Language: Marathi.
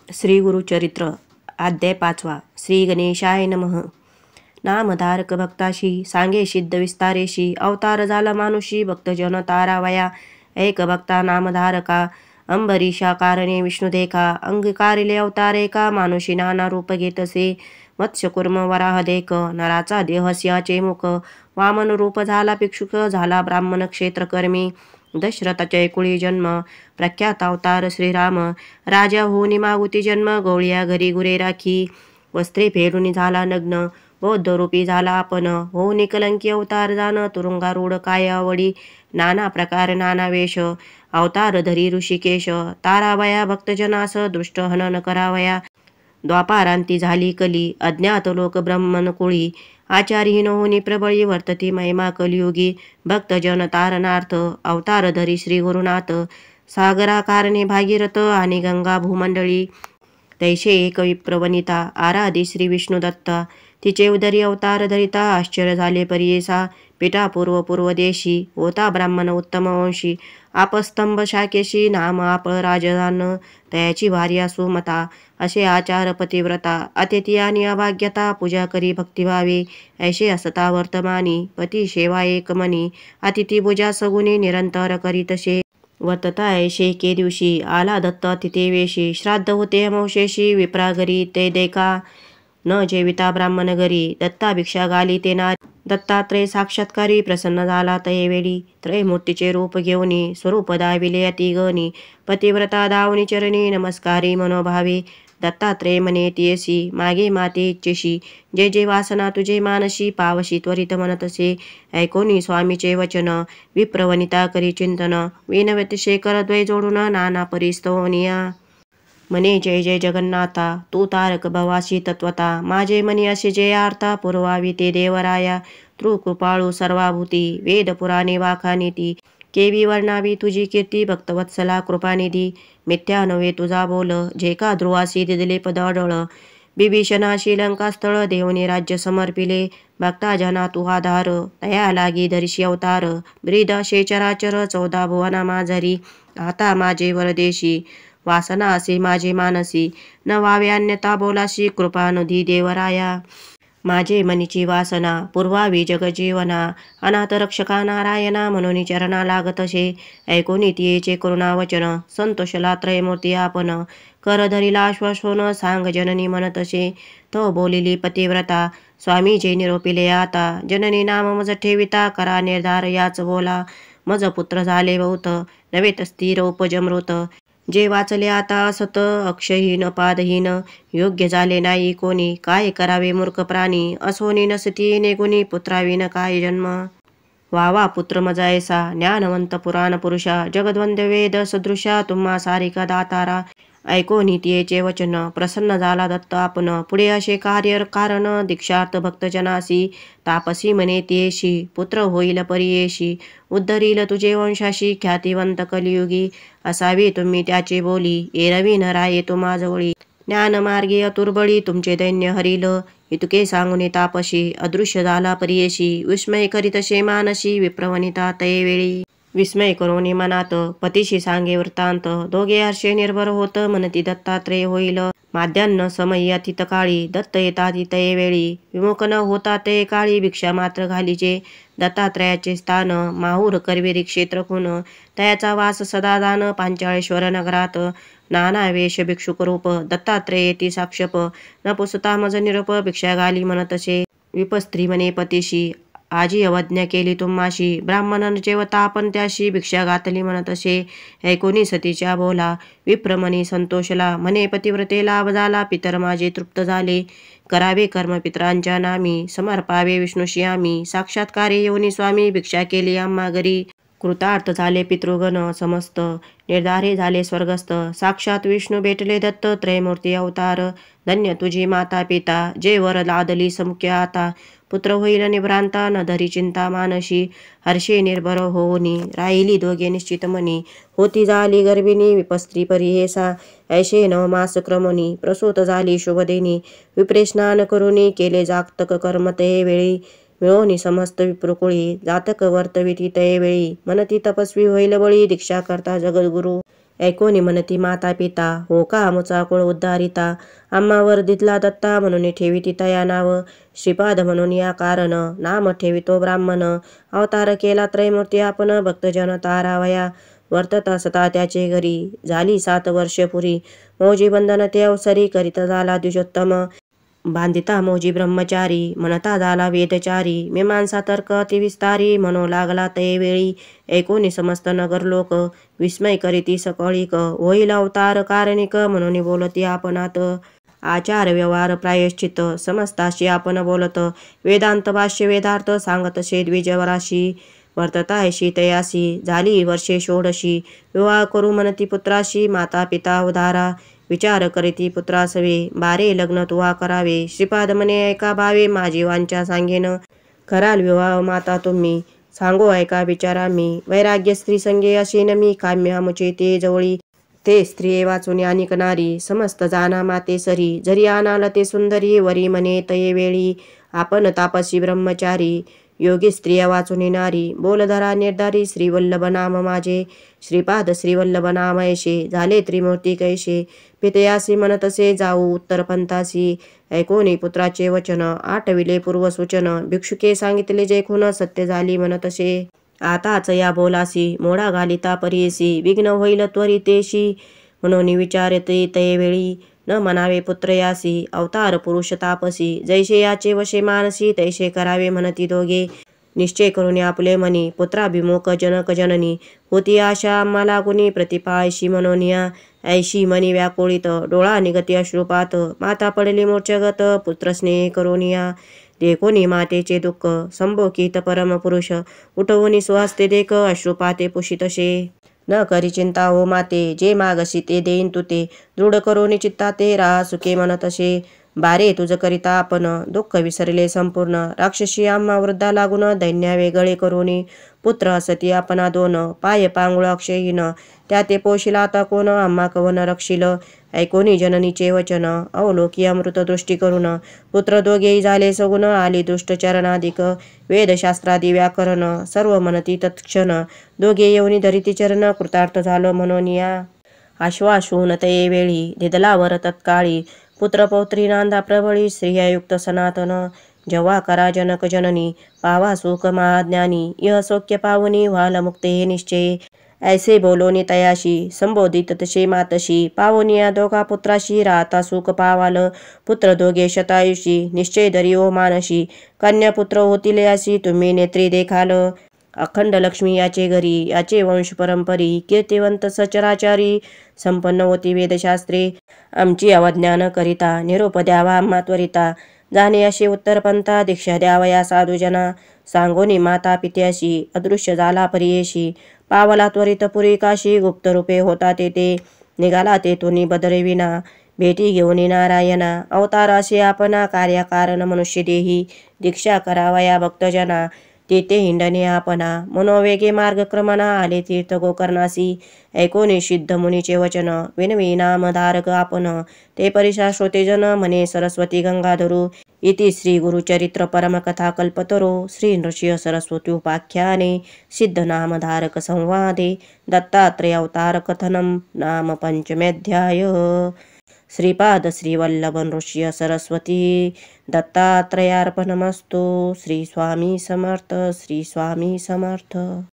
श्री गुरुचरित्र अध्याय 5. श्री गणेशाय नमः. नामधारक भक्ताशी सांगे सिद्ध विस्तारेशी, अवतार झाला मानुषी भक्तजन तारावया. एक भक्ता नामधारका, अंबरीशा कारणे विष्णू देखा. अंगीकारिले अवतारे का, मानुषी नाना रूप घेतसे. मत्स्य कुर्म वराह देख, नराचा देह सिंहाचे मुख. वामन रूप झाला भिक्षुक, झाला ब्राह्मण क्षेत्रकर्मी. दशरथाचे कुळी जन्म, प्रख्यात अवतार श्रीराम. राजा होऊनी मागुती जन्म, गवळ्या घरी गुरे राखी. वस्त्रे फेडून झाला नग्न, बौद्ध रूपी झाला आपण. होऊनी कलंकी अवतार जाण, तुरुंगारूढ काय आवडी. नाना प्रकार नाना वेश, अवतार धरी ऋषिकेश. तारावया भक्तजनास, दृष्ट हनन करावया. द्वापारांती झाली कली, अज्ञात लोक ब्रह्मन कुळी. आचारहीन होनी प्रबळी, वर्तती महिमा कलियुगी. भक्तजन तारणार्थ, अवतार धरी श्री गुरुनाथ. सागरा कारणे भागीरथ, आणि गंगा भूमंडळी. तैसे एक विप्रवनिता, आराधी श्री विष्णू दत्ता. तिचे उदरी अवतार धरिता, आश्चर्य झाले परियेसा. पिता पूर्व देशी, होता ब्राह्मण उत्तम वंशी. आपस्तंभ शाकेशी, नाम आप राजधान. तयाची भार्या सुमता, असे आचार पतिव्रता. अतिथी आणि अभाग्यता, पूजा करी भक्तिभावे. ऐसे असता वर्तमानी, पती सेवा एक मनी. अतिथी पूजा सगुनी, निरंतर करीतसे. वर्तता ऐशे के दिवशी, आला दत्त तिथे वेशी. श्राद्ध होते अमावशेशी, विप्रा घरी ते देखा. न जेविता ब्राह्मण घरी, दत्ता भिक्षा गाली ते नारी. दत्तात्रय साक्षात्कारी, प्रसन्न झाला तयेवेळी. त्रयमूर्तीचे रूप घेऊनी, स्वरूप दाविले अतिगणी. पतिव्रता दावनी चरणी, नमस्कारी मनोभावे. दत्तात्रय म्हणे तियसी, मागे माते इच्छेशी. जे जे वासना तुझे मानसी, पावशी त्वरित म्हणतसे. ऐकोनी स्वामीचे वचन, विप्रवनिता करी चिंतन. विनवतिशे करद्वय जोडून, नाना परिस्तवनिया. म्हणे जय जय जगन्नाथा, तू तारक भवासी तत्वता. माझे मनी असे जे आर्ता, पुरवावी ते देवराया. तू कृपाळू सर्वाभूती, वेद पुराणे वाखानिती. केवी वर्णावी तुझी कीर्ती, भक्तवत्सला कृपानिधी. मिथ्या नव्हे तुझा बोल, जे का ध्रुवासी दिले पदडळ. बिभीषणाशी लंकास्थळ, देवने राज्य समर्पिले. भक्ता जना तू आधार, तया लागी धरिशी अवतार. ब्रीद असे चराचर, 14 भुवना माझरी. आता माझे वरदेशी, वासना असे माझे मानसी. न व्हावे अन्यथा बोलाशी, कृपानुधी देवराया. माझे मनीची वासना, पुरवावी जगजीवना. अनाथ रक्षका नारायणा, म्हणून चरणा लागतसे. ऐकोनी तियेचे करुणावचन, संतोषला त्रयमूर्ती आपण. कर धरिला आश्वासन, सांग जननी म्हणतसे. तो बोलिली पतिव्रता, स्वामी जे निरोपिले आता. जननी नाम मज ठेविता, करा निर्धार याच बोला. मज पुत्र झाले बहुत, नवे स्थिर उपजमृत. जे वाचले आता असत, अक्षहीन पादहीन. योग्य झाले नाही कोणी, काय करावे मूर्ख प्राणी. असोनी नसती नेगुणी, पुत्राविन काय जन्म. वावा पुत्र मजायसा, ज्ञानवंत पुराण पुरुषा. जगद्वंद्य वेद सदृशा, तुम्हा सारिका दातारा. ऐकोनी तियेचे वचन, प्रसन्न झाला दत्त आपण. पुढे असे कार्य कारण, दीक्षार्थ भक्तजनासी. तापसी म्हणे तियेशी, पुत्र होईल परियेशी. उद्धरील तुझे वंशाशी, ख्यातिवंत कलियुगी. असावी तुम्ही त्याचे बोली, एरवी न राये तुम्हाजवळी. ज्ञानमार्गी अतुर्बळी, तुमचे दैन्य हरिल. इतके सांगून तापशी, अदृश्य झाला परियेशी. विस्मय करीतसे मानसी, विप्रवनिता तयेवेळी. विस्मय करोनी मनात, पतीशी सांगे वृत्तांत. दोघे हर्षे निर्भर होत, म्हणती दत्तात्रय होईल. माध्यान्न समयी अतित काळी, दत्त येतात तयेवेळी. विमुख न होता ते काळी, भिक्षा मात्र घालीचे. दत्तात्रयाचे स्थान, माहूर करविरी क्षेत्र खून. तयाचा वास सदा दान, पांचाळेश्वर नगरात. नाना वेश भिक्षुक रूप, दत्तात्रय येती साक्षप. न पुसता मज निरोप, भिक्षा घाली म्हणतसे. विपस्त्री म्हणे पतीशी, आजी अवज्ञा केली तुम्हाशी. ब्राह्मण जेवता आपण त्याशी, भिक्षा घातली म्हणतसे. ऐकोनी सतीच्या बोला, विप्रमणी संतोषला. म्हणे पतिव्रते लाभ झाला, पितर माझे तृप्त झाले. करावे कर्म पितरांच्या नामी, समर्पावे विष्णूशी आम्ही. साक्षात्कारे येऊनी स्वामी, भिक्षा केली आम्हा घरी. कृतार्थ झाले पितृगण समस्त, निर्धारे झाले स्वर्गस्थ. साक्षात विष्णू भेटले दत्त, त्रयमूर्ती अवतार. धन्य तुझी माता पिता, जे वर लादली समुख्य आता. पुत्र होईल निभ्रांता, न धरी चिंता मानशी. हर्षे निर्भर होऊनी, राहिली दोघे निश्चित मनी. होती झाली गर्भिणी, विपस्त्री परिहेसा. ऐशे 9 मास क्रमणी, प्रसूत झाली शुभदेनी. विप्रे स्नान करुनी, केले जागतक कर्म तयेवेळी. मिळोनी समस्त विप्रकुळी, जातक वर्तविती तयेवेळी. म्हणती तपस्वी होईल बळी, दीक्षा करता जगद्गुरु. ऐकोनी म्हणती माता पिता हो का आमुचा कुळ उद्धारिता. आम्हा वर्धितला दत्ता म्हणून ठेविती तया नाव. श्रीपाद म्हणून या कारण नाम ठेवितो ब्राह्मण. अवतार केला त्रैमूर्ती आपण भक्तजन तारावया. वर्तत असता त्याचे घरी झाली 7 वर्ष पुरी. मौजी बंधन ते अवसरी करीत झाला द्विजोत्तम. बांधिता मौजी ब्रह्मचारी म्हणता झाला वेदचारी. मीमांसा तर्क अतिविस्तारी म्हणू लागला ते वेळी. ऐकोनी समस्त नगर लोक विस्मय करीती सकळीक. होईल अवतार कारणिक म्हणून बोलती आपणात. आचार व्यवहार प्रायश्चित समस्ताशी आपण बोलत. वेदांत भाष्य वेदार्थ सांगत शे द्विजवराशी. वर्ततायशी तयासी झाली वर्षे 16. विवाह करू म्हणती पुत्राशी माता पिता उदारा. विचार करीती पुत्रासवे बारे लग्न तुवा करावे. श्रीपाद म्हणे ऐका भावे माझी वांछा सांगेन. कराल विवाह माता तुम्ही सांगो ऐका विचारा मी. वैराग्य स्त्री संगे असेन मी काम्य आमुचे ते जवळी. ते स्त्रिये वाचून अनिक नारी समस्त जाना माते सरी. जरी आणाल ते सुंदरी वरी म्हणे तये वेळी. आपण तापसी ब्रह्मचारी योगी स्त्रिया वाचून नारी. बोलधरा निर्धारी श्रीवल्लभ नाम माझे. श्रीपाद श्रीवल्लभ नाम ऐशे झाले त्रिमूर्ती कैशे. पितयासी म्हणतसे जाऊ उत्तर पंथासी. ऐकोनी पुत्राचे वचन आठविले पूर्वसूचन. भिक्षुके सांगितले जे खून सत्य झाली म्हणतसे. आताच या बोलासी मोडा घालिता परीसी. विघ्न होईल त्वरितेशी म्हणून विचारते ते वेळी. न म्हणावे पुत्र यासी अवतार पुरुष तापसी. जैसे याचे वशे मानसी तैसे करावे म्हणती दोघे. निश्चय करून आपले मनी पुत्राभिमुख जनक जननी. होती आशा आम्हाला गुणी प्रतिपायशी म्हणून या. ऐशी मनी व्याकुळित डोळा निगती अश्रुपात. माता पडली मूर्छगत पुत्र स्नेह करून या. देखोनी मातेचे दुःख संभोकित परमपुरुष. उठवून सुहस्ते देख अश्रुपाते पुषितशे. न करी चिंता हो माते जे मागशी ते देईन तुते. दृढ करून चित्ता ते राहा सुखे म्हणतसे. बारे तुझ करिता आपण दुःख विसरले संपूर्ण. राक्षसी आम्हा वृद्धा लागून दैन्या वेगळे करून. पुत्र असती आपणा दोन पाय पांगुळ अक्षयहीन. त्या ते पोशिला आता कोण आम्हा कवन रक्षिल. ऐकोनी जननीचे वचन अवलोकी अमृत दृष्टी करून. पुत्र दोघेही झाले सगुण आली दुष्ट चरणाधिक. वेदशास्त्रादी व्याकरण सर्व म्हणती तत्क्षण. दोघे येऊनी धरिती चरण कृतार्थ झालं म्हणून या. आश्वासून तये वेळी दिदलावर तत्काळी. पुत्र पौत्री नांदा प्रबळी स्त्रियायुक्त सनातन. जेव्हा करा जनक जननी पावा सुख महाज्ञानी. यह सौख्य पावनी व्हाल मुक्ते हे निश्चय. ऐसे बोलोनी तयाशी संबोधित तसे मातशी. पावनिया दोघा पुत्राशी राहता सुख पावाल. पुत्र दोघे शतायुषी निश्चय धरी ओ मानशी. कन्या पुत्र होतील यासी तुम्ही नेत्री देखाल. अखंड लक्ष्मी याचे घरी याचे वंश परंपरी. कीर्तिवंत सचराचारी संपन्न होती वेदशास्त्रे. आमची अवज्ञान करिता निरोप द्यावा आम्हा त्वरिता. जाणे असे उत्तर पंथा दीक्षा द्यावया साधुजना. सांगोनी माता पित्याशी अदृश्य झाला परियेशी. पावला त्वरित पुरी काशी गुप्त रूपे होता ते. निघाला तेथून बदरविना भेटी घेऊन नारायणा. अवतार असे आपणा कार्यकारण मनुष्य देही. दीक्षा करावया भक्तजना तेथे हिंडणे आपणा. मनोवेगे मार्गक्रमणा आले तीर्थ गोकर्णासी. ऐकोनी सिद्ध मुनीचे वचन विनवी नामधारक आपण. ते परिशा श्रोतेजन म्हणे सरस्वती गंगाधरू. इति श्री गुरुचरित्र परमकथा कल्पतरो श्री नृसिंह सरस्वती उपाख्याने सिद्धनामधारक संवादे दत्तात्रेय अवतार कथनम नाम पंचमेऽध्याय. श्रीपाद श्रीवल्लभ नृसिंह सरस्वती दत्तात्रेयार्पणमस्तु. श्री स्वामी समर्थ. श्री स्वामी समर्थ.